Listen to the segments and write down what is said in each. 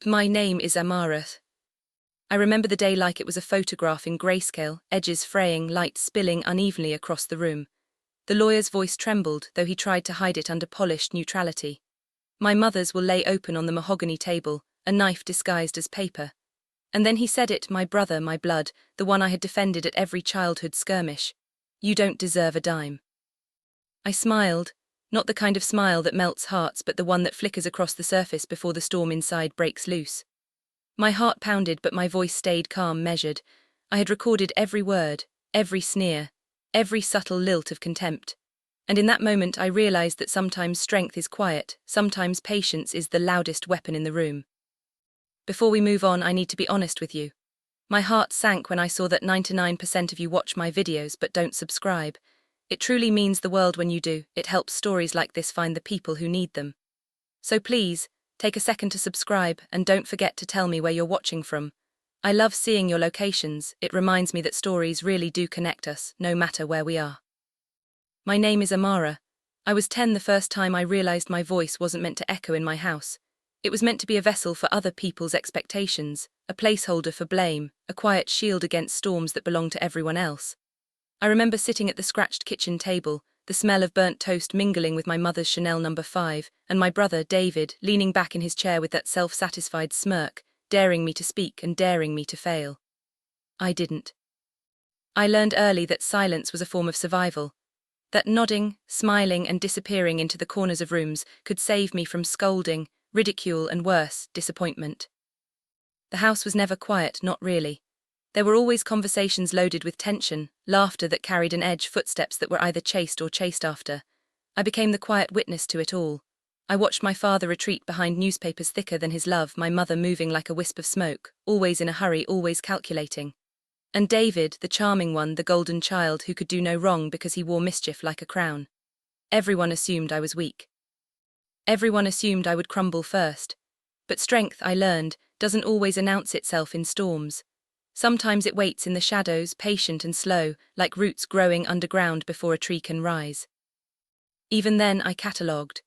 My name is Amara. I remember the day like it was a photograph in grayscale, edges fraying, light spilling unevenly across the room. The lawyer's voice trembled, though he tried to hide it under polished neutrality. My mother's will lay open on the mahogany table, a knife disguised as paper. And then he said it, my brother, my blood, the one I had defended at every childhood skirmish. You don't deserve a dime. I smiled, not the kind of smile that melts hearts but the one that flickers across the surface before the storm inside breaks loose. My heart pounded but my voice stayed calm, measured. I had recorded every word, every sneer, every subtle lilt of contempt. And in that moment I realized that sometimes strength is quiet, sometimes patience is the loudest weapon in the room. Before we move on, I need to be honest with you. My heart sank when I saw that 99% of you watch my videos but don't subscribe. It truly means the world when you do. It helps stories like this find the people who need them. So please, take a second to subscribe and don't forget to tell me where you're watching from. I love seeing your locations. It reminds me that stories really do connect us, no matter where we are. My name is Amara. I was 10 the first time I realized my voice wasn't meant to echo in my house. It was meant to be a vessel for other people's expectations, a placeholder for blame, a quiet shield against storms that belong to everyone else. I remember sitting at the scratched kitchen table, the smell of burnt toast mingling with my mother's Chanel No. 5, and my brother, David, leaning back in his chair with that self-satisfied smirk, daring me to speak and daring me to fail. I didn't. I learned early that silence was a form of survival, that nodding, smiling, and disappearing into the corners of rooms could save me from scolding, ridicule, and worse, disappointment. The house was never quiet, not really. There were always conversations loaded with tension, laughter that carried an edge, footsteps that were either chased or chased after. I became the quiet witness to it all. I watched my father retreat behind newspapers thicker than his love, my mother moving like a wisp of smoke, always in a hurry, always calculating. And David, the charming one, the golden child who could do no wrong because he wore mischief like a crown. Everyone assumed I was weak. Everyone assumed I would crumble first. But strength, I learned, doesn't always announce itself in storms. Sometimes it waits in the shadows, patient and slow, like roots growing underground before a tree can rise. Even then I catalogued.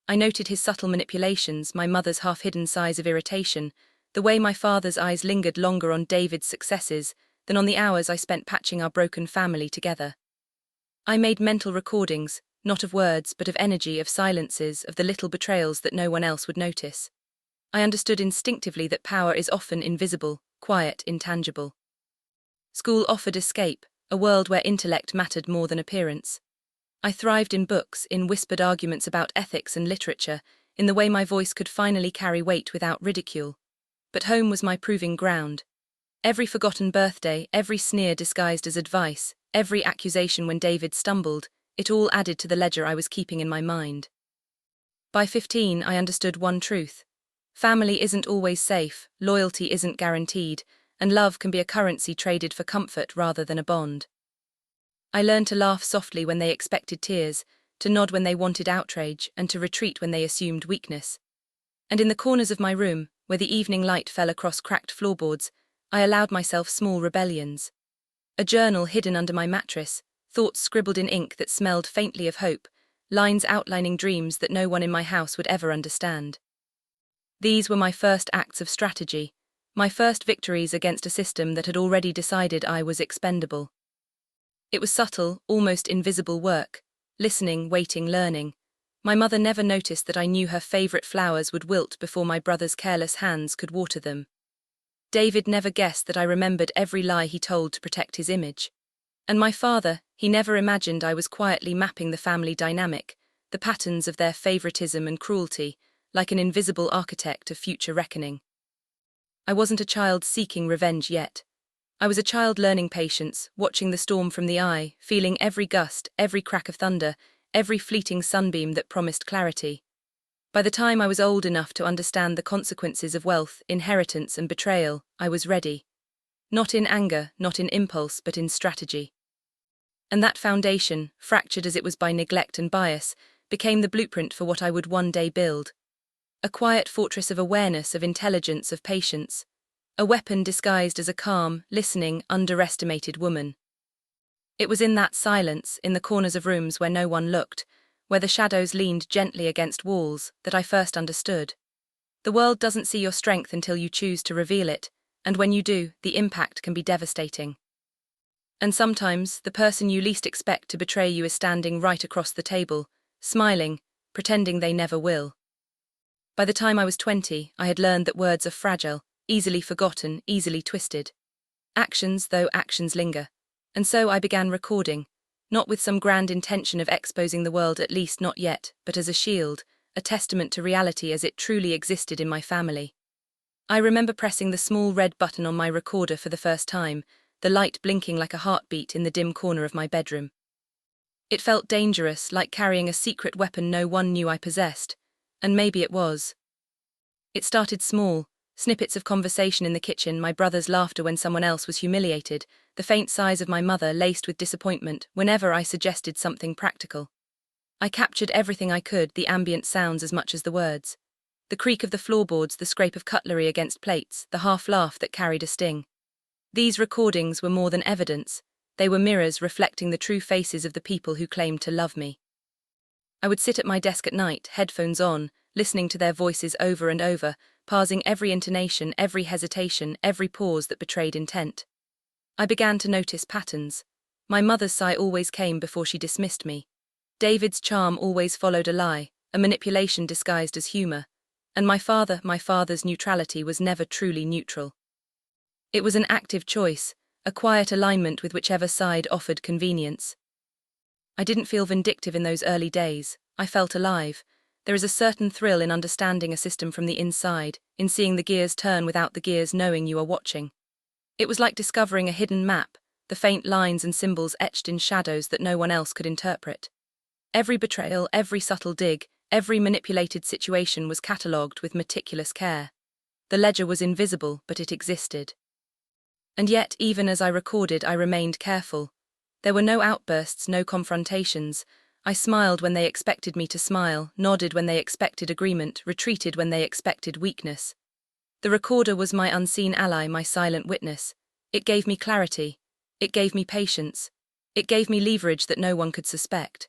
I noted his subtle manipulations, my mother's half-hidden sighs of irritation, the way my father's eyes lingered longer on David's successes than on the hours I spent patching our broken family together. I made mental recordings, not of words but of energy, of silences, of the little betrayals that no one else would notice. I understood instinctively that power is often invisible, quiet, intangible. School offered escape, a world where intellect mattered more than appearance. I thrived in books, in whispered arguments about ethics and literature, in the way my voice could finally carry weight without ridicule. But home was my proving ground. Every forgotten birthday, every sneer disguised as advice, every accusation when David stumbled, it all added to the ledger I was keeping in my mind. By 15, I understood one truth. Family isn't always safe, loyalty isn't guaranteed, and love can be a currency traded for comfort rather than a bond. I learned to laugh softly when they expected tears, to nod when they wanted outrage, and to retreat when they assumed weakness. And in the corners of my room, where the evening light fell across cracked floorboards, I allowed myself small rebellions. A journal hidden under my mattress, thoughts scribbled in ink that smelled faintly of hope, lines outlining dreams that no one in my house would ever understand. These were my first acts of strategy, my first victories against a system that had already decided I was expendable. It was subtle, almost invisible work, listening, waiting, learning. My mother never noticed that I knew her favorite flowers would wilt before my brother's careless hands could water them. David never guessed that I remembered every lie he told to protect his image. And my father, he never imagined I was quietly mapping the family dynamic, the patterns of their favoritism and cruelty, like an invisible architect of future reckoning. I wasn't a child seeking revenge yet. I was a child learning patience, watching the storm from the eye, feeling every gust, every crack of thunder, every fleeting sunbeam that promised clarity. By the time I was old enough to understand the consequences of wealth, inheritance, and betrayal, I was ready. Not in anger, not in impulse, but in strategy. And that foundation, fractured as it was by neglect and bias, became the blueprint for what I would one day build. A quiet fortress of awareness, of intelligence, of patience. A weapon disguised as a calm, listening, underestimated woman. It was in that silence, in the corners of rooms where no one looked, where the shadows leaned gently against walls, that I first understood. The world doesn't see your strength until you choose to reveal it, and when you do, the impact can be devastating. And sometimes, the person you least expect to betray you is standing right across the table, smiling, pretending they never will. By the time I was 20, I had learned that words are fragile, easily forgotten, easily twisted. Actions, though actions linger. And so I began recording, not with some grand intention of exposing the world, at least not yet, but as a shield, a testament to reality as it truly existed in my family. I remember pressing the small red button on my recorder for the first time, the light blinking like a heartbeat in the dim corner of my bedroom. It felt dangerous, like carrying a secret weapon no one knew I possessed, and maybe it was. It started small, snippets of conversation in the kitchen, my brother's laughter when someone else was humiliated, the faint sighs of my mother laced with disappointment whenever I suggested something practical. I captured everything I could, the ambient sounds as much as the words. The creak of the floorboards, the scrape of cutlery against plates, the half-laugh that carried a sting. These recordings were more than evidence, they were mirrors reflecting the true faces of the people who claimed to love me. I would sit at my desk at night, headphones on, listening to their voices over and over, parsing every intonation, every hesitation, every pause that betrayed intent. I began to notice patterns. My mother's sigh always came before she dismissed me. David's charm always followed a lie, a manipulation disguised as humor. And my father's neutrality was never truly neutral. It was an active choice, a quiet alignment with whichever side offered convenience. I didn't feel vindictive in those early days, I felt alive. There is a certain thrill in understanding a system from the inside, in seeing the gears turn without the gears knowing you are watching. It was like discovering a hidden map, the faint lines and symbols etched in shadows that no one else could interpret. Every betrayal, every subtle dig, every manipulated situation was catalogued with meticulous care. The ledger was invisible, but it existed. And yet, even as I recorded, I remained careful. There were no outbursts, no confrontations. I smiled when they expected me to smile, nodded when they expected agreement, retreated when they expected weakness. The recorder was my unseen ally, my silent witness. It gave me clarity. It gave me patience. It gave me leverage that no one could suspect.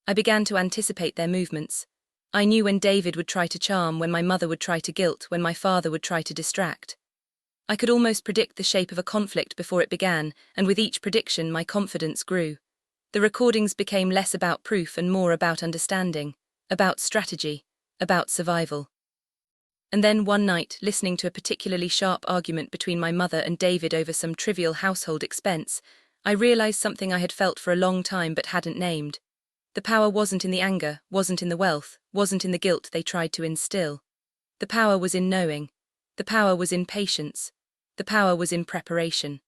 I began to anticipate their movements. I knew when David would try to charm, when my mother would try to guilt, when my father would try to distract. I could almost predict the shape of a conflict before it began, and with each prediction my confidence grew. The recordings became less about proof and more about understanding, about strategy, about survival. And then one night, listening to a particularly sharp argument between my mother and David over some trivial household expense, I realized something I had felt for a long time but hadn't named. The power wasn't in the anger, wasn't in the wealth, wasn't in the guilt they tried to instill. The power was in knowing. The power was in patience. The power was in preparation.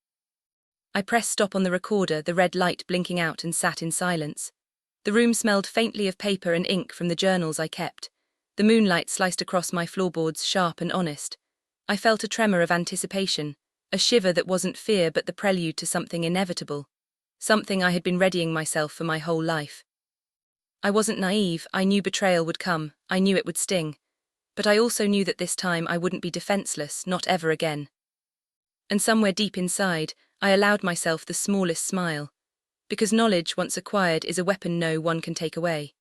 I pressed stop on the recorder, the red light blinking out, and sat in silence. The room smelled faintly of paper and ink from the journals I kept. The moonlight sliced across my floorboards, sharp and honest. I felt a tremor of anticipation, a shiver that wasn't fear but the prelude to something inevitable. Something I had been readying myself for my whole life. I wasn't naive, I knew betrayal would come, I knew it would sting. But I also knew that this time I wouldn't be defenseless, not ever again. And somewhere deep inside, I allowed myself the smallest smile. Because knowledge, once acquired, is a weapon no one can take away.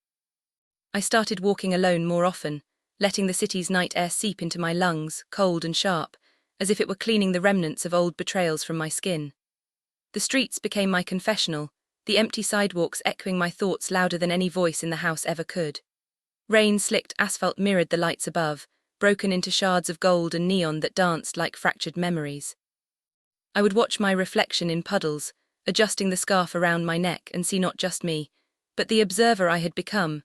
I started walking alone more often, letting the city's night air seep into my lungs, cold and sharp, as if it were cleaning the remnants of old betrayals from my skin. The streets became my confessional, the empty sidewalks echoing my thoughts louder than any voice in the house ever could. Rain-slicked asphalt mirrored the lights above, broken into shards of gold and neon that danced like fractured memories. I would watch my reflection in puddles, adjusting the scarf around my neck, and see not just me, but the observer I had become,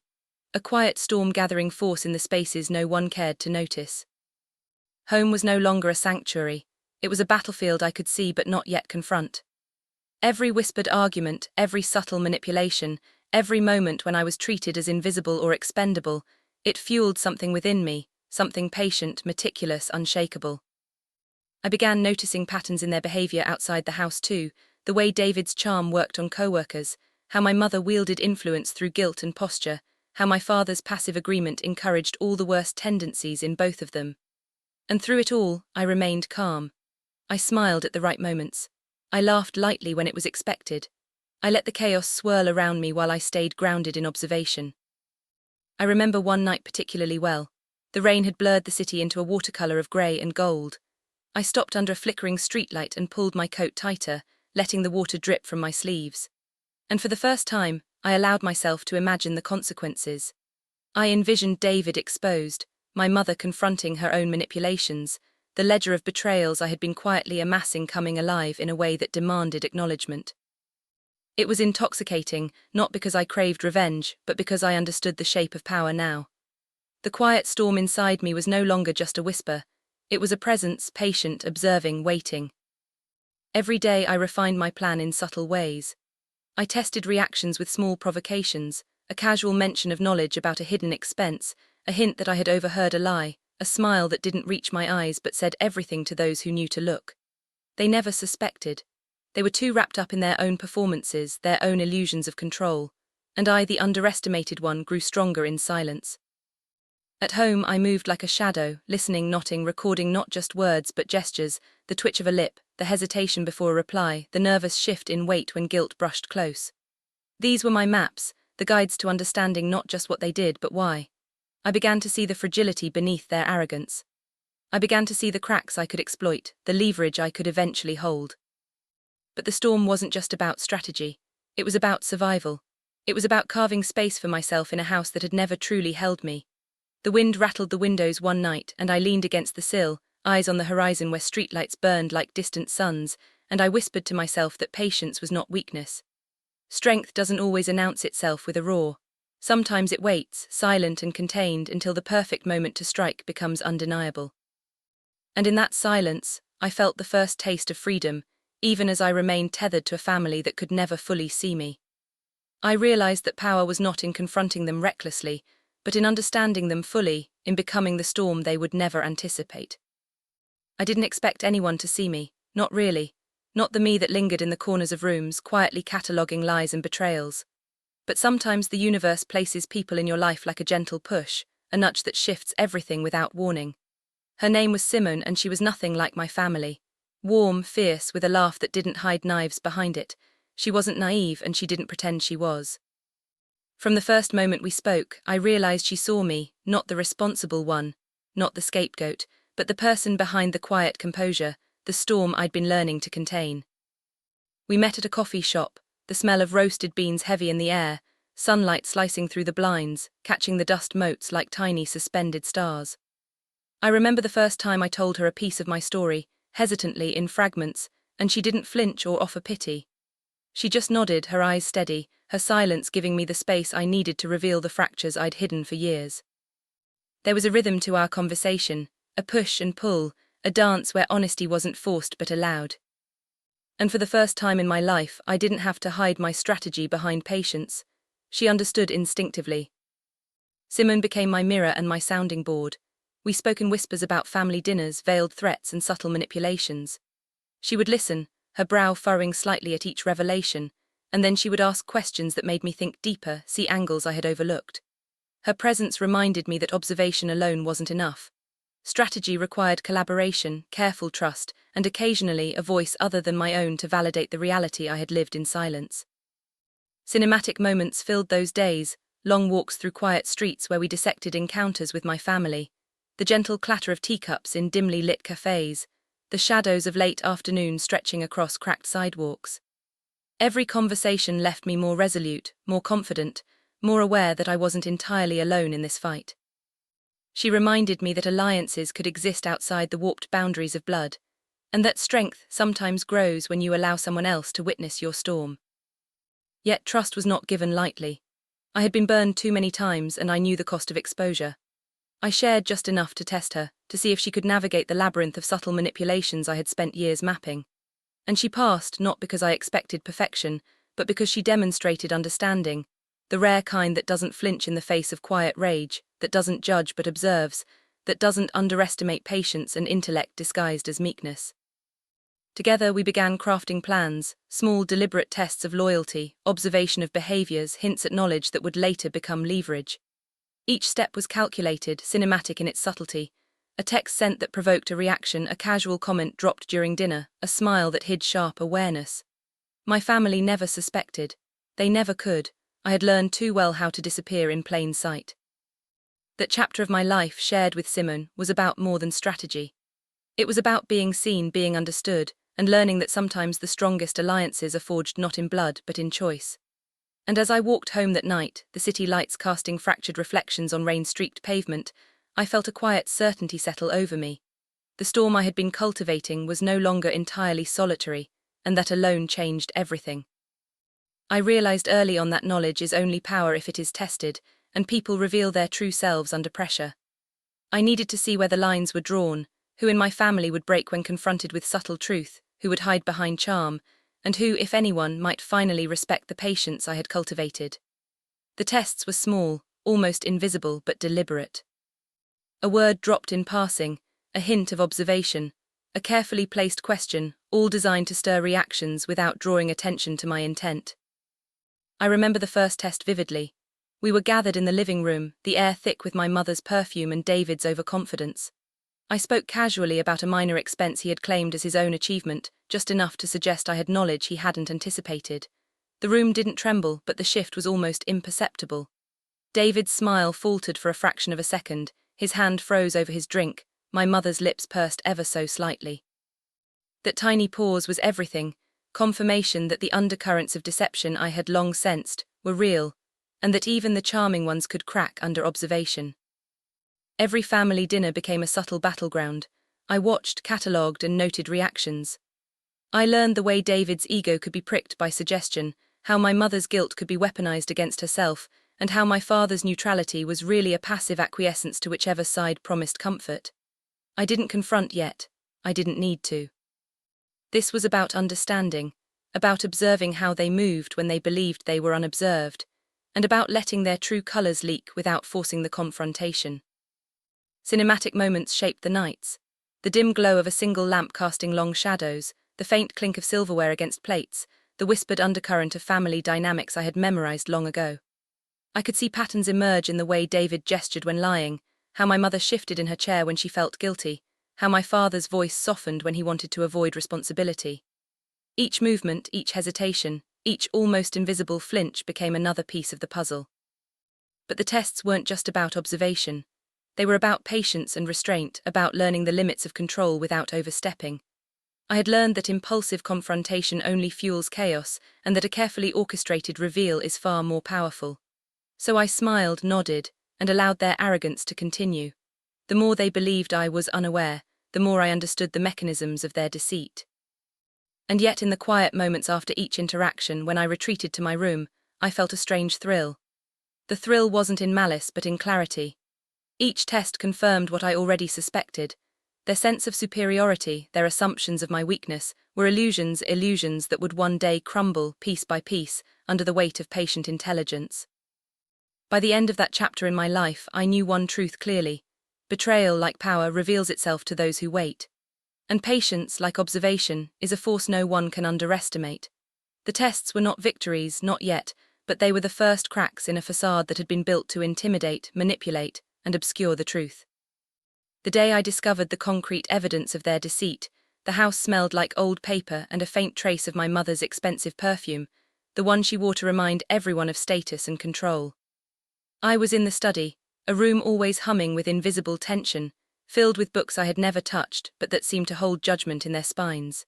a quiet storm-gathering force in the spaces no one cared to notice. Home was no longer a sanctuary, it was a battlefield I could see but not yet confront. Every whispered argument, every subtle manipulation, every moment when I was treated as invisible or expendable, it fueled something within me, something patient, meticulous, unshakable. I began noticing patterns in their behavior outside the house too, the way David's charm worked on co-workers, how my mother wielded influence through guilt and posture, how my father's passive agreement encouraged all the worst tendencies in both of them. And through it all, I remained calm. I smiled at the right moments. I laughed lightly when it was expected. I let the chaos swirl around me while I stayed grounded in observation. I remember one night particularly well. The rain had blurred the city into a watercolor of grey and gold. I stopped under a flickering streetlight and pulled my coat tighter, letting the water drip from my sleeves. And for the first time, I allowed myself to imagine the consequences. I envisioned David exposed, my mother confronting her own manipulations, the ledger of betrayals I had been quietly amassing coming alive in a way that demanded acknowledgement. It was intoxicating, not because I craved revenge, but because I understood the shape of power now. The quiet storm inside me was no longer just a whisper. It was a presence, patient, observing, waiting. Every day I refined my plan in subtle ways. I tested reactions with small provocations, a casual mention of knowledge about a hidden expense, a hint that I had overheard a lie, a smile that didn't reach my eyes but said everything to those who knew to look. They never suspected. They were too wrapped up in their own performances, their own illusions of control, and I, the underestimated one, grew stronger in silence. At home, I moved like a shadow, listening, nodding, recording not just words but gestures, the twitch of a lip, the hesitation before a reply, the nervous shift in weight when guilt brushed close. These were my maps, the guides to understanding not just what they did but why. I began to see the fragility beneath their arrogance. I began to see the cracks I could exploit, the leverage I could eventually hold. But the storm wasn't just about strategy. It was about survival. It was about carving space for myself in a house that had never truly held me. The wind rattled the windows one night, and I leaned against the sill, eyes on the horizon where streetlights burned like distant suns, and I whispered to myself that patience was not weakness. Strength doesn't always announce itself with a roar. Sometimes it waits, silent and contained, until the perfect moment to strike becomes undeniable. And in that silence, I felt the first taste of freedom, even as I remained tethered to a family that could never fully see me. I realized that power was not in confronting them recklessly, but in understanding them fully, in becoming the storm they would never anticipate. I didn't expect anyone to see me, not really, not the me that lingered in the corners of rooms, quietly cataloguing lies and betrayals. But sometimes the universe places people in your life like a gentle push, a nudge that shifts everything without warning. Her name was Simone, and she was nothing like my family. Warm, fierce, with a laugh that didn't hide knives behind it. She wasn't naive, and she didn't pretend she was. From the first moment we spoke, I realized she saw me, not the responsible one, not the scapegoat, but the person behind the quiet composure, the storm I'd been learning to contain. We met at a coffee shop, the smell of roasted beans heavy in the air, sunlight slicing through the blinds, catching the dust motes like tiny suspended stars. I remember the first time I told her a piece of my story, hesitantly in fragments, and she didn't flinch or offer pity. She just nodded, her eyes steady, her silence giving me the space I needed to reveal the fractures I'd hidden for years. There was a rhythm to our conversation, a push and pull, a dance where honesty wasn't forced but allowed. And for the first time in my life, I didn't have to hide my strategy behind patience. She understood instinctively. Simone became my mirror and my sounding board. We spoke in whispers about family dinners, veiled threats, and subtle manipulations. She would listen, her brow furrowing slightly at each revelation, and then she would ask questions that made me think deeper, see angles I had overlooked. Her presence reminded me that observation alone wasn't enough. Strategy required collaboration, careful trust, and occasionally a voice other than my own to validate the reality I had lived in silence. Cinematic moments filled those days, long walks through quiet streets where we dissected encounters with my family, the gentle clatter of teacups in dimly lit cafes, the shadows of late afternoons stretching across cracked sidewalks. Every conversation left me more resolute, more confident, more aware that I wasn't entirely alone in this fight. She reminded me that alliances could exist outside the warped boundaries of blood, and that strength sometimes grows when you allow someone else to witness your storm. Yet trust was not given lightly. I had been burned too many times, and I knew the cost of exposure. I shared just enough to test her, to see if she could navigate the labyrinth of subtle manipulations I had spent years mapping. And she passed, not because I expected perfection, but because she demonstrated understanding, the rare kind that doesn't flinch in the face of quiet rage, that doesn't judge but observes, that doesn't underestimate patience and intellect disguised as meekness. Together we began crafting plans, small deliberate tests of loyalty, observation of behaviors, hints at knowledge that would later become leverage. Each step was calculated, cinematic in its subtlety. A text sent that provoked a reaction, a casual comment dropped during dinner, a smile that hid sharp awareness. My family never suspected. They never could. I had learned too well how to disappear in plain sight. That chapter of my life shared with Simone was about more than strategy. It was about being seen, being understood, and learning that sometimes the strongest alliances are forged not in blood but in choice. And as I walked home that night, the city lights casting fractured reflections on rain-streaked pavement, I felt a quiet certainty settle over me. The storm I had been cultivating was no longer entirely solitary, and that alone changed everything. I realized early on that knowledge is only power if it is tested, and people reveal their true selves under pressure. I needed to see where the lines were drawn, who in my family would break when confronted with subtle truth, who would hide behind charm, and who, if anyone, might finally respect the patience I had cultivated. The tests were small, almost invisible, but deliberate. A word dropped in passing, a hint of observation, a carefully placed question, all designed to stir reactions without drawing attention to my intent. I remember the first test vividly. We were gathered in the living room, the air thick with my mother's perfume and David's overconfidence. I spoke casually about a minor expense he had claimed as his own achievement, just enough to suggest I had knowledge he hadn't anticipated. The room didn't tremble, but the shift was almost imperceptible. David's smile faltered for a fraction of a second, his hand froze over his drink, my mother's lips pursed ever so slightly. That tiny pause was everything, confirmation that the undercurrents of deception I had long sensed were real, and that even the charming ones could crack under observation. Every family dinner became a subtle battleground. I watched, catalogued, and noted reactions. I learned the way David's ego could be pricked by suggestion, how my mother's guilt could be weaponized against herself, and how my father's neutrality was really a passive acquiescence to whichever side promised comfort. I didn't confront yet. I didn't need to. This was about understanding, about observing how they moved when they believed they were unobserved, and about letting their true colors leak without forcing the confrontation. Cinematic moments shaped the nights. The dim glow of a single lamp casting long shadows, the faint clink of silverware against plates, the whispered undercurrent of family dynamics I had memorized long ago. I could see patterns emerge in the way David gestured when lying, how my mother shifted in her chair when she felt guilty, how my father's voice softened when he wanted to avoid responsibility. Each movement, each hesitation, each almost invisible flinch became another piece of the puzzle. But the tests weren't just about observation. They were about patience and restraint, about learning the limits of control without overstepping. I had learned that impulsive confrontation only fuels chaos, and that a carefully orchestrated reveal is far more powerful. So I smiled, nodded, and allowed their arrogance to continue. The more they believed I was unaware, the more I understood the mechanisms of their deceit. And yet in the quiet moments after each interaction, when I retreated to my room, I felt a strange thrill. The thrill wasn't in malice but in clarity. Each test confirmed what I already suspected. Their sense of superiority, their assumptions of my weakness, were illusions that would one day crumble, piece by piece, under the weight of patient intelligence. By the end of that chapter in my life, I knew one truth clearly. Betrayal, like power, reveals itself to those who wait. And patience, like observation, is a force no one can underestimate. The tests were not victories, not yet, but they were the first cracks in a facade that had been built to intimidate, manipulate, and obscure the truth. The day I discovered the concrete evidence of their deceit, the house smelled like old paper and a faint trace of my mother's expensive perfume, the one she wore to remind everyone of status and control. I was in the study, a room always humming with invisible tension, filled with books I had never touched but that seemed to hold judgment in their spines.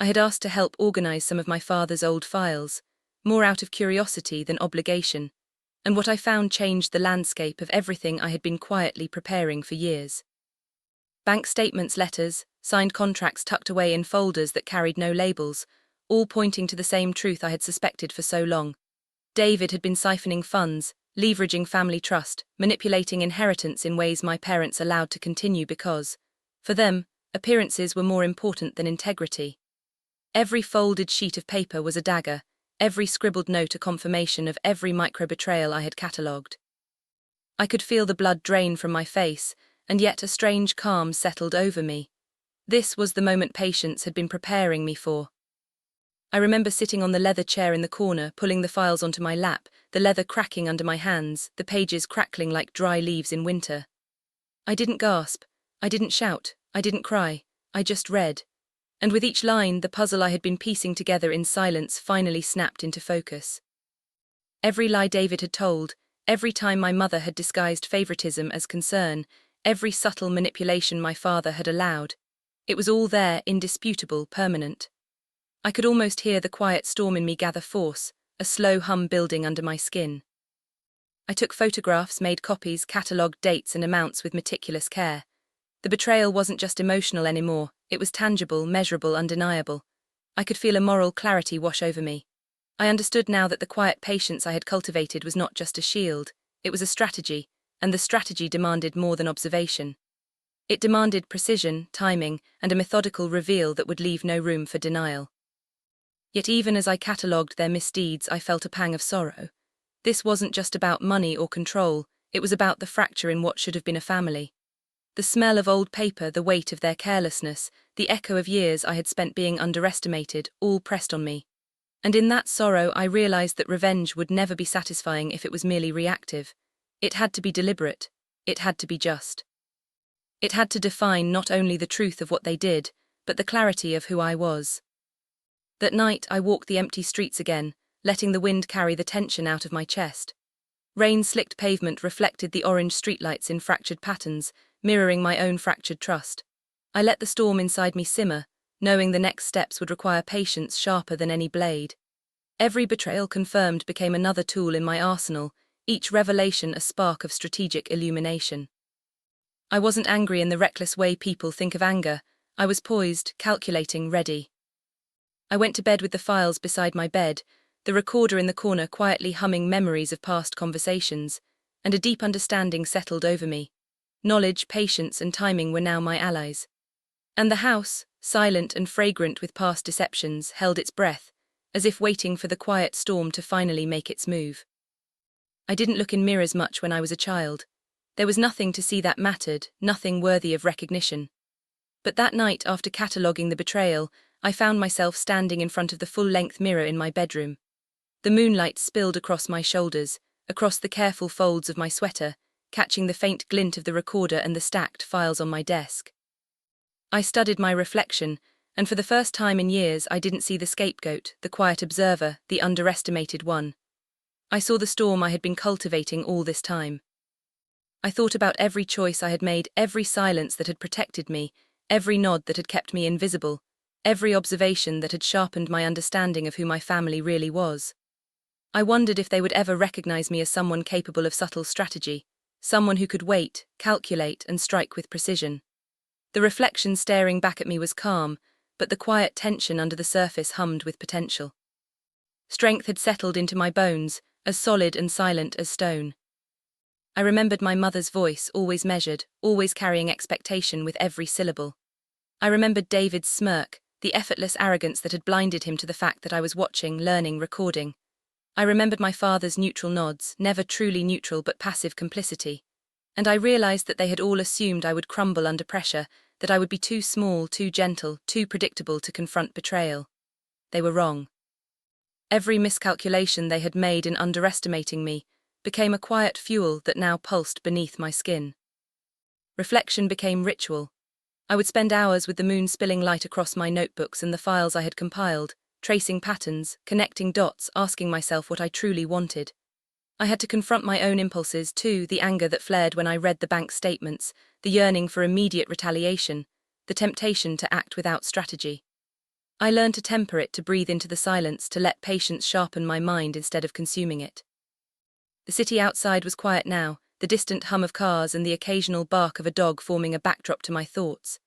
I had asked to help organize some of my father's old files, more out of curiosity than obligation, and what I found changed the landscape of everything I had been quietly preparing for years. Bank statements, letters, signed contracts tucked away in folders that carried no labels, all pointing to the same truth I had suspected for so long. David had been siphoning funds, leveraging family trust, manipulating inheritance in ways my parents allowed to continue because, for them, appearances were more important than integrity. Every folded sheet of paper was a dagger, every scribbled note a confirmation of every micro-betrayal I had catalogued. I could feel the blood drain from my face, and yet a strange calm settled over me. This was the moment patience had been preparing me for. I remember sitting on the leather chair in the corner, pulling the files onto my lap, the leather cracking under my hands, the pages crackling like dry leaves in winter. I didn't gasp, I didn't shout, I didn't cry, I just read. And with each line, the puzzle I had been piecing together in silence finally snapped into focus. Every lie David had told, Every time my mother had disguised favoritism as concern, every subtle manipulation my father had allowed. It was all there, indisputable, permanent. I could almost hear the quiet storm in me gather force, a slow hum building under my skin. I took photographs, made copies, catalogued dates and amounts with meticulous care. The betrayal wasn't just emotional anymore, it was tangible, measurable, undeniable. I could feel a moral clarity wash over me. I understood now that the quiet patience I had cultivated was not just a shield, it was a strategy, and the strategy demanded more than observation. It demanded precision, timing, and a methodical reveal that would leave no room for denial. Yet even as I catalogued their misdeeds, I felt a pang of sorrow. This wasn't just about money or control, it was about the fracture in what should have been a family. The smell of old paper, the weight of their carelessness, the echo of years I had spent being underestimated, all pressed on me. And in that sorrow I realized that revenge would never be satisfying if it was merely reactive. It had to be deliberate. It had to be just. It had to define not only the truth of what they did, but the clarity of who I was. That night I walked the empty streets again, letting the wind carry the tension out of my chest. Rain-slicked pavement reflected the orange streetlights in fractured patterns, mirroring my own fractured trust. I let the storm inside me simmer, knowing the next steps would require patience sharper than any blade. Every betrayal confirmed became another tool in my arsenal, each revelation a spark of strategic illumination. I wasn't angry in the reckless way people think of anger. I was poised, calculating, ready. I went to bed with the files beside my bed, the recorder in the corner quietly humming memories of past conversations, and a deep understanding settled over me. Knowledge, patience, and timing were now my allies. And the house, silent and fragrant with past deceptions, held its breath, as if waiting for the quiet storm to finally make its move. I didn't look in mirrors much when I was a child. There was nothing to see that mattered, nothing worthy of recognition. But that night, after cataloguing the betrayal, I found myself standing in front of the full-length mirror in my bedroom. The moonlight spilled across my shoulders, across the careful folds of my sweater, catching the faint glint of the recorder and the stacked files on my desk. I studied my reflection, and for the first time in years I didn't see the scapegoat, the quiet observer, the underestimated one. I saw the storm I had been cultivating all this time. I thought about every choice I had made, every silence that had protected me, every nod that had kept me invisible, every observation that had sharpened my understanding of who my family really was. I wondered if they would ever recognize me as someone capable of subtle strategy, someone who could wait, calculate, and strike with precision. The reflection staring back at me was calm, but the quiet tension under the surface hummed with potential. Strength had settled into my bones, as solid and silent as stone. I remembered my mother's voice, always measured, always carrying expectation with every syllable. I remembered David's smirk, the effortless arrogance that had blinded him to the fact that I was watching, learning, recording. I remembered my father's neutral nods, never truly neutral but passive complicity. And I realized that they had all assumed I would crumble under pressure, that I would be too small, too gentle, too predictable to confront betrayal. They were wrong. Every miscalculation they had made in underestimating me became a quiet fuel that now pulsed beneath my skin. Reflection became ritual. I would spend hours with the moon spilling light across my notebooks and the files I had compiled, tracing patterns, connecting dots, asking myself what I truly wanted. I had to confront my own impulses too, the anger that flared when I read the bank statements, the yearning for immediate retaliation, the temptation to act without strategy. I learned to temper it, to breathe into the silence, to let patience sharpen my mind instead of consuming it. The city outside was quiet now, the distant hum of cars and the occasional bark of a dog forming a backdrop to my thoughts.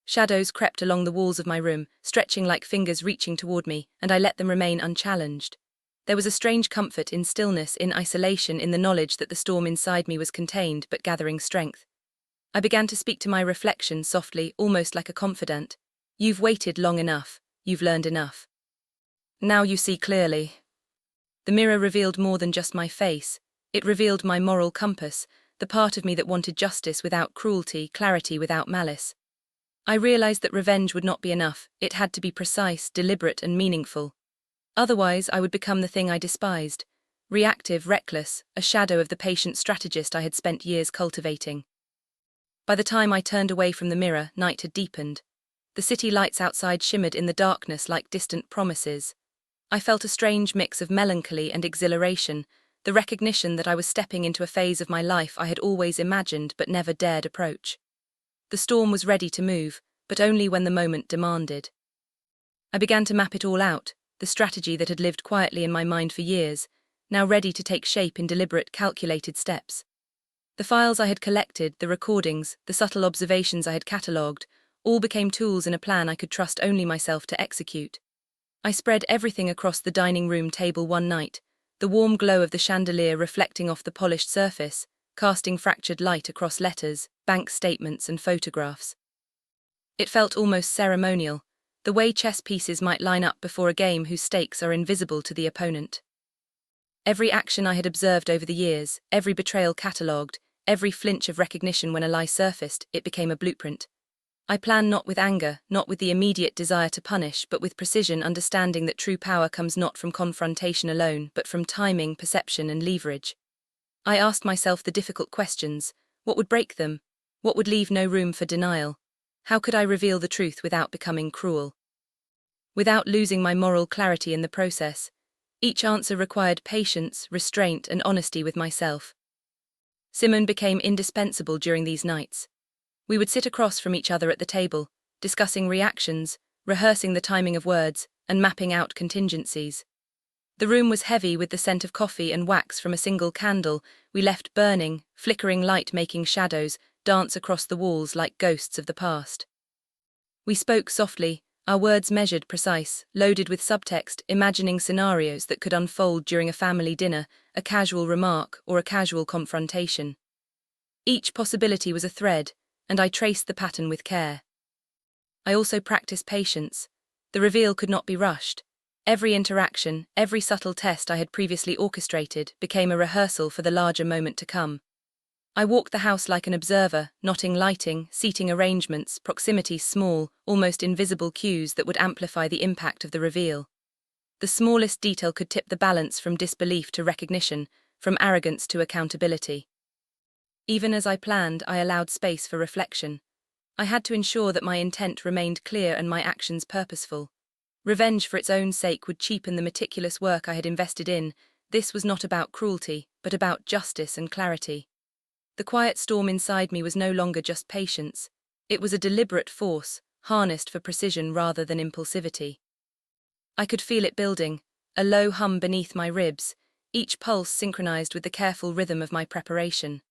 Shadows crept along the walls of my room, stretching like fingers reaching toward me, and I let them remain unchallenged. There was a strange comfort in stillness, in isolation, in the knowledge that the storm inside me was contained but gathering strength. I began to speak to my reflection softly, almost like a confidant. You've waited long enough. You've learned enough. Now you see clearly. The mirror revealed more than just my face. It revealed my moral compass, the part of me that wanted justice without cruelty, clarity without malice. I realized that revenge would not be enough. It had to be precise, deliberate, and meaningful. Otherwise, I would become the thing I despised, reactive, reckless, a shadow of the patient strategist I had spent years cultivating. By the time I turned away from the mirror, night had deepened. The city lights outside shimmered in the darkness like distant promises. I felt a strange mix of melancholy and exhilaration, the recognition that I was stepping into a phase of my life I had always imagined but never dared approach. The storm was ready to move, but only when the moment demanded. I began to map it all out, the strategy that had lived quietly in my mind for years, now ready to take shape in deliberate, calculated steps. The files I had collected, the recordings, the subtle observations I had catalogued, all became tools in a plan I could trust only myself to execute. I spread everything across the dining room table one night, the warm glow of the chandelier reflecting off the polished surface, casting fractured light across letters, bank statements, and photographs. It felt almost ceremonial, the way chess pieces might line up before a game whose stakes are invisible to the opponent. Every action I had observed over the years, every betrayal catalogued, every flinch of recognition when a lie surfaced, it became a blueprint. I planned not with anger, not with the immediate desire to punish, but with precision, understanding that true power comes not from confrontation alone, but from timing, perception, and leverage. I asked myself the difficult questions: what would break them? What would leave no room for denial? How could I reveal the truth without becoming cruel? Without losing my moral clarity in the process? Each answer required patience, restraint, and honesty with myself. Simone became indispensable during these nights. We would sit across from each other at the table, discussing reactions, rehearsing the timing of words, and mapping out contingencies. The room was heavy with the scent of coffee and wax from a single candle we left burning, flickering light making shadows dance across the walls like ghosts of the past. We spoke softly, our words measured, precise, loaded with subtext, imagining scenarios that could unfold during a family dinner, a casual remark, or a casual confrontation. Each possibility was a thread, and I traced the pattern with care. I also practiced patience. The reveal could not be rushed. Every interaction, every subtle test I had previously orchestrated became a rehearsal for the larger moment to come. I walked the house like an observer, noting lighting, seating arrangements, proximity, small, almost invisible cues that would amplify the impact of the reveal. The smallest detail could tip the balance from disbelief to recognition, from arrogance to accountability. Even as I planned, I allowed space for reflection. I had to ensure that my intent remained clear and my actions purposeful. Revenge for its own sake would cheapen the meticulous work I had invested in. This was not about cruelty, but about justice and clarity. The quiet storm inside me was no longer just patience. It was a deliberate force, harnessed for precision rather than impulsivity. I could feel it building, a low hum beneath my ribs, each pulse synchronized with the careful rhythm of my preparation.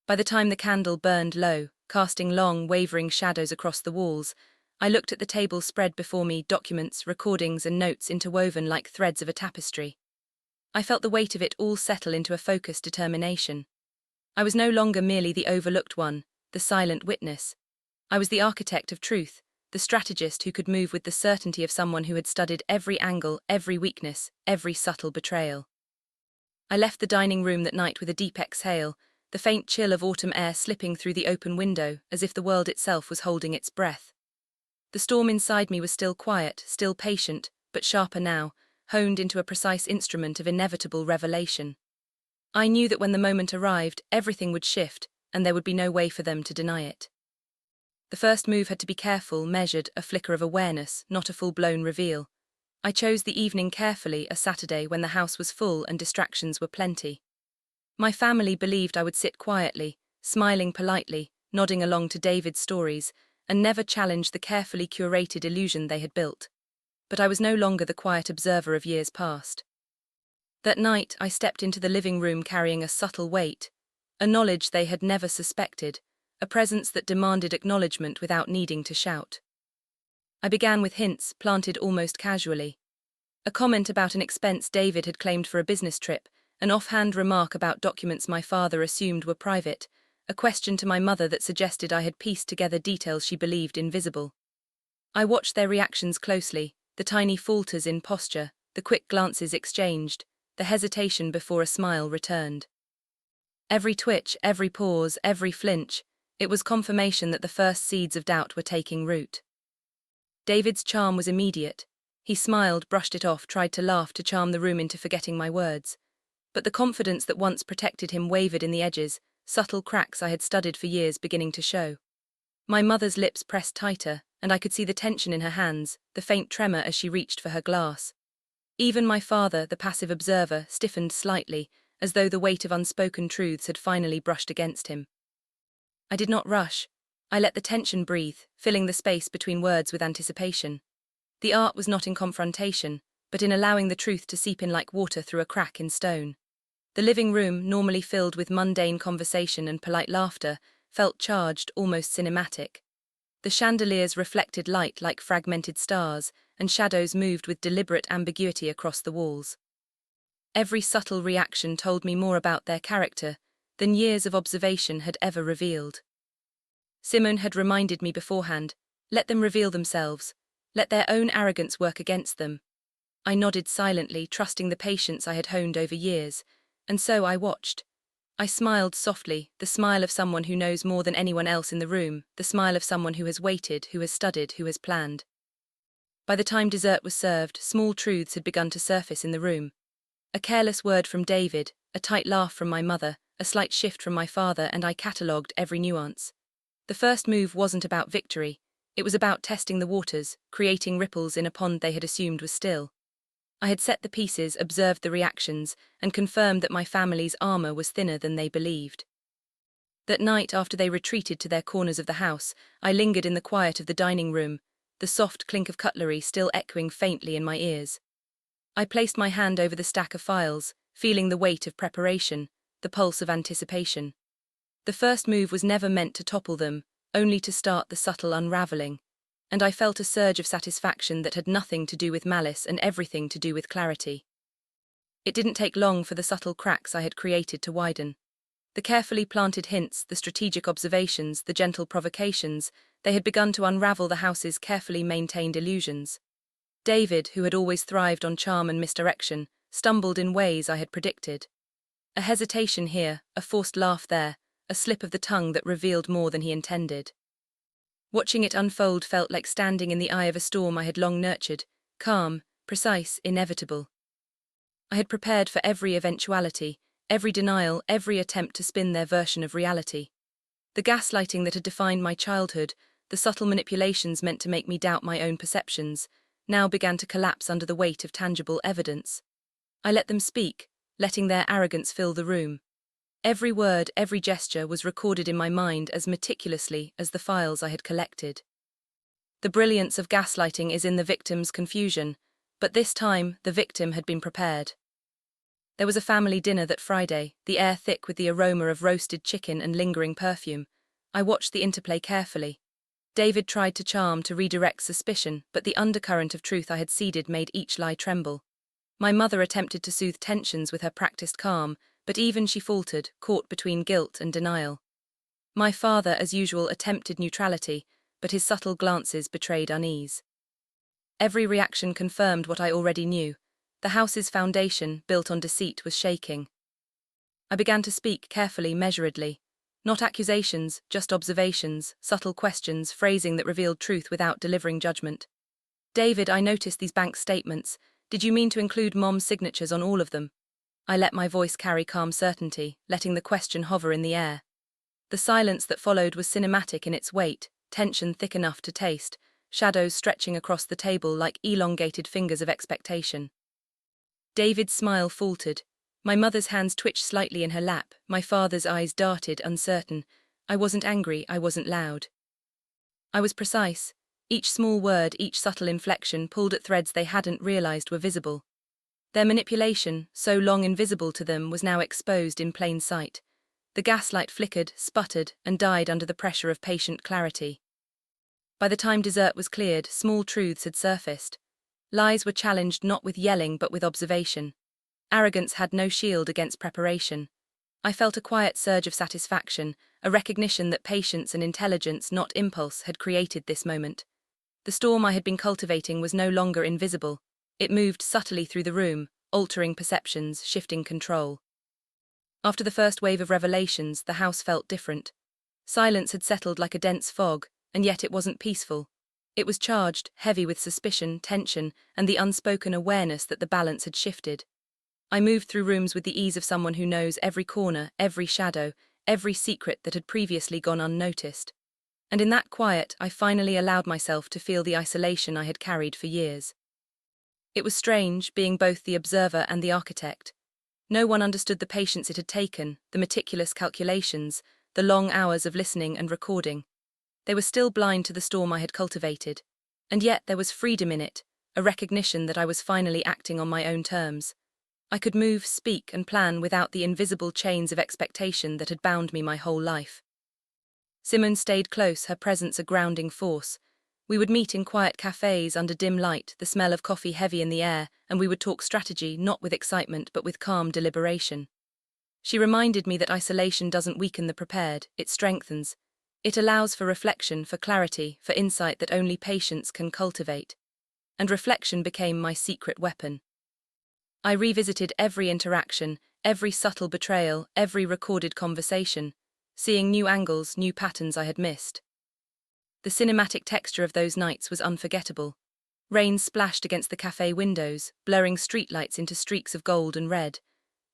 By the time the candle burned low, casting long, wavering shadows across the walls, I looked at the table spread before me, documents, recordings, and notes interwoven like threads of a tapestry. I felt the weight of it all settle into a focused determination. I was no longer merely the overlooked one, the silent witness. I was the architect of truth, the strategist who could move with the certainty of someone who had studied every angle, every weakness, every subtle betrayal. I left the dining room that night with a deep exhale, the faint chill of autumn air slipping through the open window, as if the world itself was holding its breath. The storm inside me was still quiet, still patient, but sharper now, honed into a precise instrument of inevitable revelation. I knew that when the moment arrived, everything would shift, and there would be no way for them to deny it. The first move had to be careful, measured, a flicker of awareness, not a full-blown reveal. I chose the evening carefully, a Saturday when the house was full and distractions were plenty. My family believed I would sit quietly, smiling politely, nodding along to David's stories, and never challenge the carefully curated illusion they had built. But I was no longer the quiet observer of years past. That night, I stepped into the living room carrying a subtle weight, a knowledge they had never suspected, a presence that demanded acknowledgement without needing to shout. I began with hints, planted almost casually. A comment about an expense David had claimed for a business trip, an offhand remark about documents my father assumed were private, a question to my mother that suggested I had pieced together details she believed invisible. I watched their reactions closely, the tiny falters in posture, the quick glances exchanged, the hesitation before a smile returned. Every twitch, every pause, every flinch, it was confirmation that the first seeds of doubt were taking root. David's charm was immediate. He smiled, brushed it off, tried to laugh to charm the room into forgetting my words. But the confidence that once protected him wavered in the edges, subtle cracks I had studied for years beginning to show. My mother's lips pressed tighter, and I could see the tension in her hands, the faint tremor as she reached for her glass. Even my father, the passive observer, stiffened slightly, as though the weight of unspoken truths had finally brushed against him. I did not rush. I let the tension breathe, filling the space between words with anticipation. The art was not in confrontation, but in allowing the truth to seep in like water through a crack in stone. The living room, normally filled with mundane conversation and polite laughter, felt charged, almost cinematic. The chandeliers reflected light like fragmented stars, and shadows moved with deliberate ambiguity across the walls. Every subtle reaction told me more about their character than years of observation had ever revealed. Simone had reminded me beforehand, let them reveal themselves, let their own arrogance work against them. I nodded silently, trusting the patience I had honed over years, and so I watched. I smiled softly, the smile of someone who knows more than anyone else in the room, the smile of someone who has waited, who has studied, who has planned. By the time dessert was served, small truths had begun to surface in the room. A careless word from David, a tight laugh from my mother, a slight shift from my father, and I catalogued every nuance. The first move wasn't about victory. It was about testing the waters, creating ripples in a pond they had assumed was still. I had set the pieces, observed the reactions, and confirmed that my family's armor was thinner than they believed. That night, after they retreated to their corners of the house, I lingered in the quiet of the dining room, the soft clink of cutlery still echoing faintly in my ears. I placed my hand over the stack of files, feeling the weight of preparation, the pulse of anticipation. The first move was never meant to topple them, only to start the subtle unraveling, and I felt a surge of satisfaction that had nothing to do with malice and everything to do with clarity. It didn't take long for the subtle cracks I had created to widen. The carefully planted hints, the strategic observations, the gentle provocations, they had begun to unravel the house's carefully maintained illusions. David, who had always thrived on charm and misdirection, stumbled in ways I had predicted. A hesitation here, a forced laugh there, a slip of the tongue that revealed more than he intended. Watching it unfold felt like standing in the eye of a storm I had long nurtured, calm, precise, inevitable. I had prepared for every eventuality, every denial, every attempt to spin their version of reality. The gaslighting that had defined my childhood, the subtle manipulations meant to make me doubt my own perceptions, now began to collapse under the weight of tangible evidence. I let them speak, letting their arrogance fill the room. Every word, every gesture was recorded in my mind as meticulously as the files I had collected. The brilliance of gaslighting is in the victim's confusion, but this time the victim had been prepared. There was a family dinner that Friday, the air thick with the aroma of roasted chicken and lingering perfume. I watched the interplay carefully. David tried to charm, to redirect suspicion, but the undercurrent of truth I had seeded made each lie tremble. My mother attempted to soothe tensions with her practiced calm, but even she faltered, caught between guilt and denial. My father, as usual, attempted neutrality, but his subtle glances betrayed unease. Every reaction confirmed what I already knew. The house's foundation, built on deceit, was shaking. I began to speak carefully, measuredly. Not accusations, just observations, subtle questions, phrasing that revealed truth without delivering judgment. David, I noticed these bank statements. Did you mean to include Mom's signatures on all of them? I let my voice carry calm certainty, letting the question hover in the air. The silence that followed was cinematic in its weight, tension thick enough to taste, shadows stretching across the table like elongated fingers of expectation. David's smile faltered. My mother's hands twitched slightly in her lap, my father's eyes darted, uncertain. I wasn't angry, I wasn't loud. I was precise. Each small word, each subtle inflection pulled at threads they hadn't realized were visible. Their manipulation, so long invisible to them, was now exposed in plain sight. The gaslight flickered, sputtered, and died under the pressure of patient clarity. By the time dessert was cleared, small truths had surfaced. Lies were challenged not with yelling but with observation. Arrogance had no shield against preparation. I felt a quiet surge of satisfaction, a recognition that patience and intelligence, not impulse, had created this moment. The storm I had been cultivating was no longer invisible. It moved subtly through the room, altering perceptions, shifting control. After the first wave of revelations, the house felt different. Silence had settled like a dense fog, and yet it wasn't peaceful. It was charged, heavy with suspicion, tension, and the unspoken awareness that the balance had shifted. I moved through rooms with the ease of someone who knows every corner, every shadow, every secret that had previously gone unnoticed. And in that quiet, I finally allowed myself to feel the isolation I had carried for years. It was strange, being both the observer and the architect. No one understood the patience it had taken, the meticulous calculations, the long hours of listening and recording. They were still blind to the storm I had cultivated. And yet there was freedom in it, a recognition that I was finally acting on my own terms. I could move, speak, and plan without the invisible chains of expectation that had bound me my whole life. Simone stayed close, her presence a grounding force. We would meet in quiet cafes under dim light, the smell of coffee heavy in the air, and we would talk strategy, not with excitement but with calm deliberation. She reminded me that isolation doesn't weaken the prepared, it strengthens. It allows for reflection, for clarity, for insight that only patience can cultivate. And reflection became my secret weapon. I revisited every interaction, every subtle betrayal, every recorded conversation, seeing new angles, new patterns I had missed. The cinematic texture of those nights was unforgettable. Rain splashed against the cafe windows, blurring streetlights into streaks of gold and red.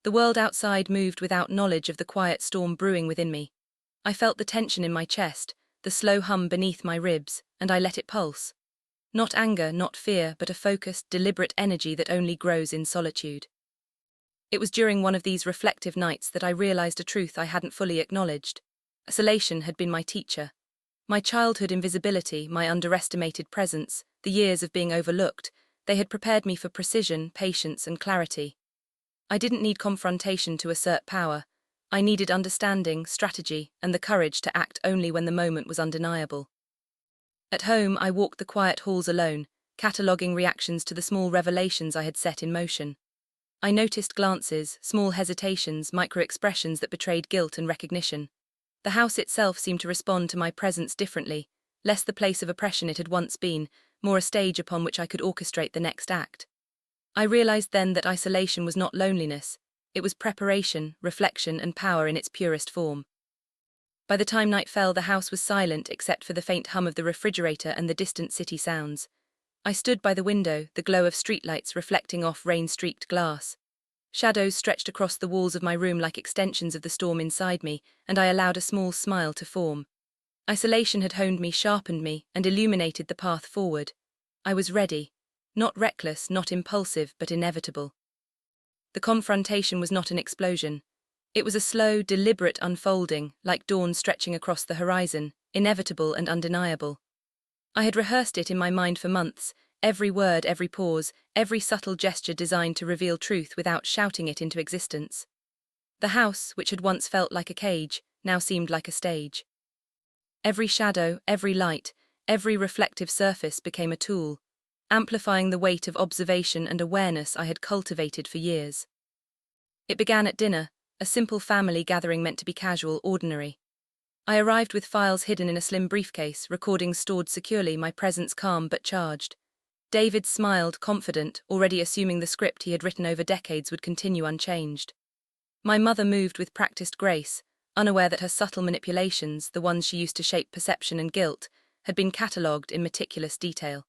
The world outside moved without knowledge of the quiet storm brewing within me. I felt the tension in my chest, the slow hum beneath my ribs, and I let it pulse. Not anger, not fear, but a focused, deliberate energy that only grows in solitude. It was during one of these reflective nights that I realized a truth I hadn't fully acknowledged. Isolation had been my teacher. My childhood invisibility, my underestimated presence, the years of being overlooked, they had prepared me for precision, patience, and clarity. I didn't need confrontation to assert power. I needed understanding, strategy, and the courage to act only when the moment was undeniable. At home, I walked the quiet halls alone, cataloguing reactions to the small revelations I had set in motion. I noticed glances, small hesitations, micro-expressions that betrayed guilt and recognition. The house itself seemed to respond to my presence differently, less the place of oppression it had once been, more a stage upon which I could orchestrate the next act. I realized then that isolation was not loneliness, it was preparation, reflection, and power in its purest form. By the time night fell, the house was silent except for the faint hum of the refrigerator and the distant city sounds. I stood by the window, the glow of streetlights reflecting off rain-streaked glass. Shadows stretched across the walls of my room like extensions of the storm inside me, and I allowed a small smile to form. Isolation had honed me, sharpened me, and illuminated the path forward. I was ready. Not reckless, not impulsive, but inevitable. The confrontation was not an explosion. It was a slow, deliberate unfolding, like dawn stretching across the horizon, inevitable and undeniable. I had rehearsed it in my mind for months, every word, every pause, every subtle gesture designed to reveal truth without shouting it into existence. The house, which had once felt like a cage, now seemed like a stage. Every shadow, every light, every reflective surface became a tool, amplifying the weight of observation and awareness I had cultivated for years. It began at dinner, a simple family gathering meant to be casual, ordinary. I arrived with files hidden in a slim briefcase, recordings stored securely, my presence calm but charged. David smiled, confident, already assuming the script he had written over decades would continue unchanged. My mother moved with practiced grace, unaware that her subtle manipulations, the ones she used to shape perception and guilt, had been catalogued in meticulous detail.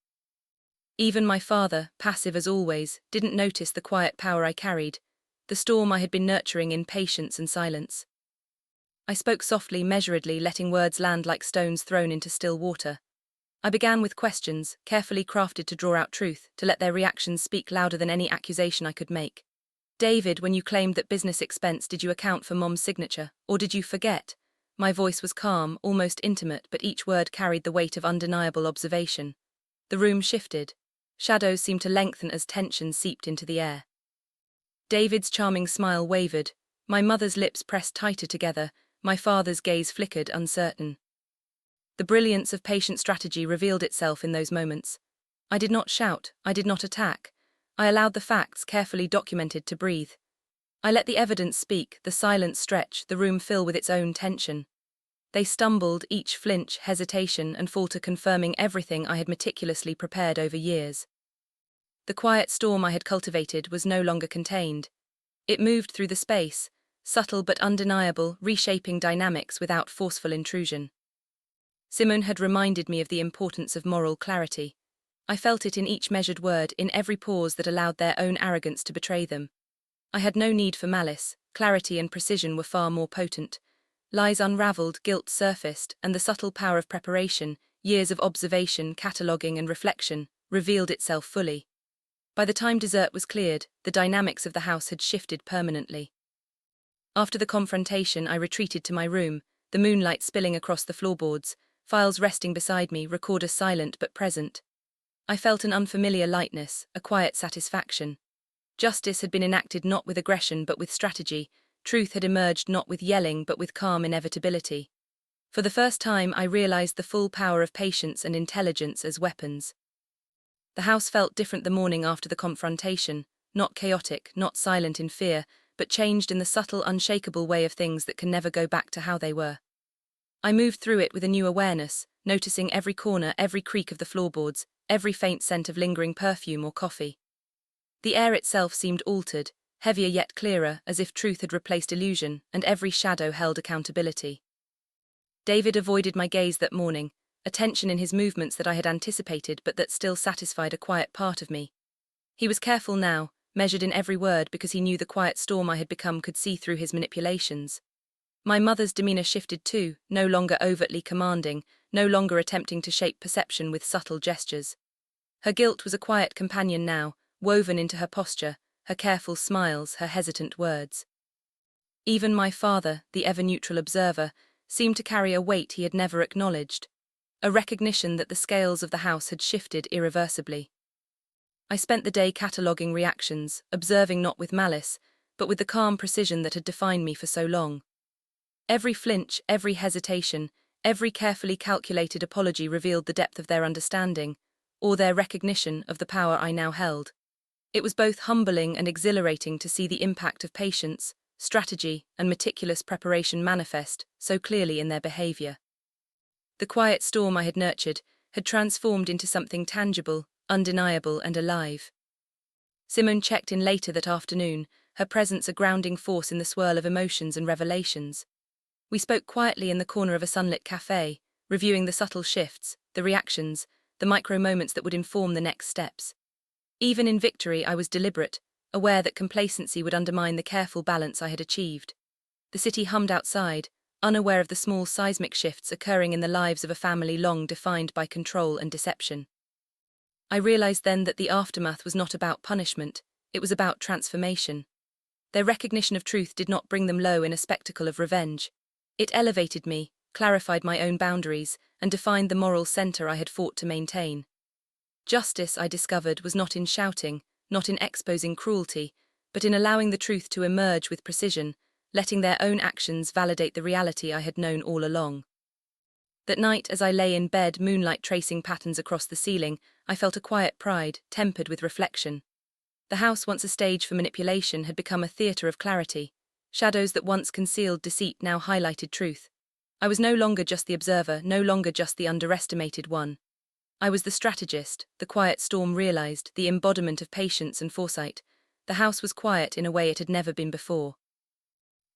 Even my father, passive as always, didn't notice the quiet power I carried, the storm I had been nurturing in patience and silence. I spoke softly, measuredly, letting words land like stones thrown into still water. I began with questions, carefully crafted to draw out truth, to let their reactions speak louder than any accusation I could make. David, when you claimed that business expense, did you account for Mom's signature, or did you forget? My voice was calm, almost intimate, but each word carried the weight of undeniable observation. The room shifted. Shadows seemed to lengthen as tension seeped into the air. David's charming smile wavered. My mother's lips pressed tighter together. My father's gaze flickered, uncertain. The brilliance of patient strategy revealed itself in those moments. I did not shout, I did not attack. I allowed the facts, carefully documented, to breathe. I let the evidence speak, the silence stretch, the room fill with its own tension. They stumbled, each flinch, hesitation, and falter confirming everything I had meticulously prepared over years. The quiet storm I had cultivated was no longer contained. It moved through the space, subtle but undeniable, reshaping dynamics without forceful intrusion. Simone had reminded me of the importance of moral clarity. I felt it in each measured word, in every pause that allowed their own arrogance to betray them. I had no need for malice, clarity and precision were far more potent. Lies unraveled, guilt surfaced, and the subtle power of preparation, years of observation, cataloguing and reflection, revealed itself fully. By the time dessert was cleared, the dynamics of the house had shifted permanently. After the confrontation, I retreated to my room, the moonlight spilling across the floorboards, files resting beside me, recorder silent but present. I felt an unfamiliar lightness, a quiet satisfaction. Justice had been enacted not with aggression but with strategy, truth had emerged not with yelling but with calm inevitability. For the first time, I realized the full power of patience and intelligence as weapons. The house felt different the morning after the confrontation, not chaotic, not silent in fear, but changed in the subtle, unshakable way of things that can never go back to how they were. I moved through it with a new awareness, noticing every corner, every creak of the floorboards, every faint scent of lingering perfume or coffee. The air itself seemed altered, heavier yet clearer, as if truth had replaced illusion, and every shadow held accountability. David avoided my gaze that morning, a tension in his movements that I had anticipated but that still satisfied a quiet part of me. He was careful now, measured in every word because he knew the quiet storm I had become could see through his manipulations. My mother's demeanor shifted too, no longer overtly commanding, no longer attempting to shape perception with subtle gestures. Her guilt was a quiet companion now, woven into her posture, her careful smiles, her hesitant words. Even my father, the ever-neutral observer, seemed to carry a weight he had never acknowledged, a recognition that the scales of the house had shifted irreversibly. I spent the day cataloguing reactions, observing not with malice, but with the calm precision that had defined me for so long. Every flinch, every hesitation, every carefully calculated apology revealed the depth of their understanding, or their recognition of the power I now held. It was both humbling and exhilarating to see the impact of patience, strategy, and meticulous preparation manifest so clearly in their behavior. The quiet storm I had nurtured had transformed into something tangible, undeniable, and alive. Simone checked in later that afternoon, her presence a grounding force in the swirl of emotions and revelations. We spoke quietly in the corner of a sunlit cafe, reviewing the subtle shifts, the reactions, the micro-moments that would inform the next steps. Even in victory, I was deliberate, aware that complacency would undermine the careful balance I had achieved. The city hummed outside, unaware of the small seismic shifts occurring in the lives of a family long defined by control and deception. I realized then that the aftermath was not about punishment, it was about transformation. Their recognition of truth did not bring them low in a spectacle of revenge. It elevated me, clarified my own boundaries, and defined the moral center I had fought to maintain. Justice, I discovered, was not in shouting, not in exposing cruelty, but in allowing the truth to emerge with precision, letting their own actions validate the reality I had known all along. That night, as I lay in bed, moonlight tracing patterns across the ceiling, I felt a quiet pride, tempered with reflection. The house, once a stage for manipulation, had become a theater of clarity. Shadows that once concealed deceit now highlighted truth. I was no longer just the observer, no longer just the underestimated one. I was the strategist, the quiet storm realized, the embodiment of patience and foresight. The house was quiet in a way it had never been before.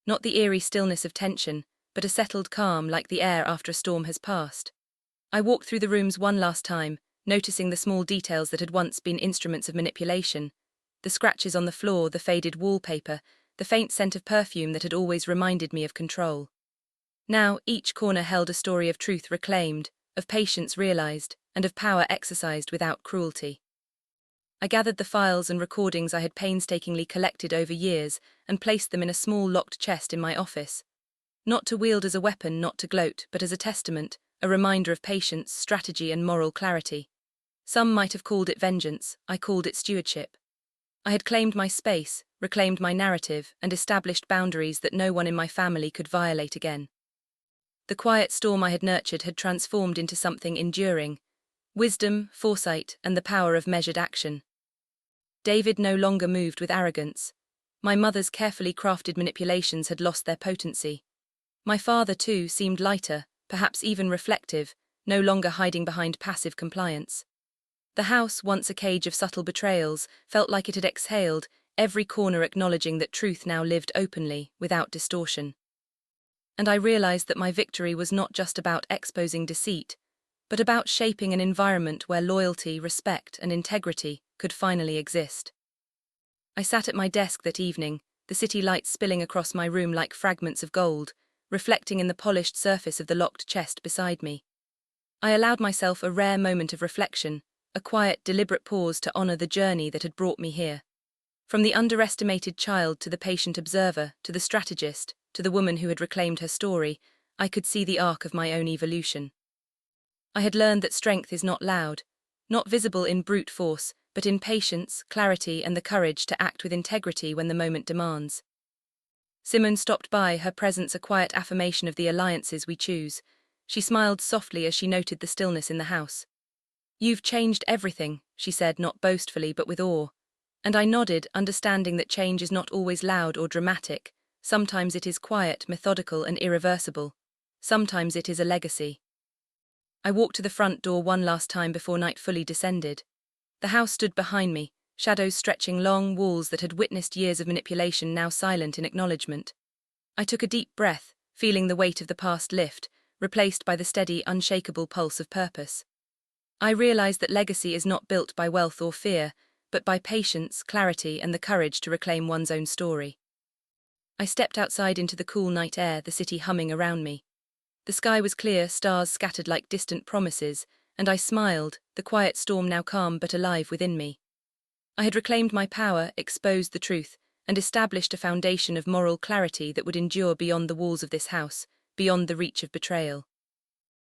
Not the eerie stillness of tension, but a settled calm like the air after a storm has passed. I walked through the rooms one last time, noticing the small details that had once been instruments of manipulation. The scratches on the floor, the faded wallpaper, the faint scent of perfume that had always reminded me of control. Now, each corner held a story of truth reclaimed, of patience realized, and of power exercised without cruelty. I gathered the files and recordings I had painstakingly collected over years and placed them in a small locked chest in my office. Not to wield as a weapon, not to gloat, but as a testament, a reminder of patience, strategy, and moral clarity. Some might have called it vengeance, I called it stewardship. I had claimed my space, reclaimed my narrative, and established boundaries that no one in my family could violate again. The quiet storm I had nurtured had transformed into something enduring: wisdom, foresight, and the power of measured action. David no longer moved with arrogance. My mother's carefully crafted manipulations had lost their potency. My father, too, seemed lighter, perhaps even reflective, no longer hiding behind passive compliance. The house, once a cage of subtle betrayals, felt like it had exhaled, every corner acknowledging that truth now lived openly, without distortion. And I realized that my victory was not just about exposing deceit, but about shaping an environment where loyalty, respect, and integrity could finally exist. I sat at my desk that evening, the city lights spilling across my room like fragments of gold, reflecting in the polished surface of the locked chest beside me. I allowed myself a rare moment of reflection, a quiet, deliberate pause to honor the journey that had brought me here. From the underestimated child to the patient observer, to the strategist, to the woman who had reclaimed her story, I could see the arc of my own evolution. I had learned that strength is not loud, not visible in brute force, but in patience, clarity, and the courage to act with integrity when the moment demands. Simone stopped by, her presence a quiet affirmation of the alliances we choose. She smiled softly as she noted the stillness in the house. "You've changed everything," she said, not boastfully but with awe. And I nodded, understanding that change is not always loud or dramatic. Sometimes it is quiet, methodical, and irreversible. Sometimes it is a legacy. I walked to the front door one last time before night fully descended. The house stood behind me, shadows stretching long walls that had witnessed years of manipulation now silent in acknowledgement. I took a deep breath, feeling the weight of the past lift, replaced by the steady, unshakable pulse of purpose. I realized that legacy is not built by wealth or fear, but by patience, clarity, and the courage to reclaim one's own story. I stepped outside into the cool night air, the city humming around me. The sky was clear, stars scattered like distant promises, and I smiled, the quiet storm now calm but alive within me. I had reclaimed my power, exposed the truth, and established a foundation of moral clarity that would endure beyond the walls of this house, beyond the reach of betrayal.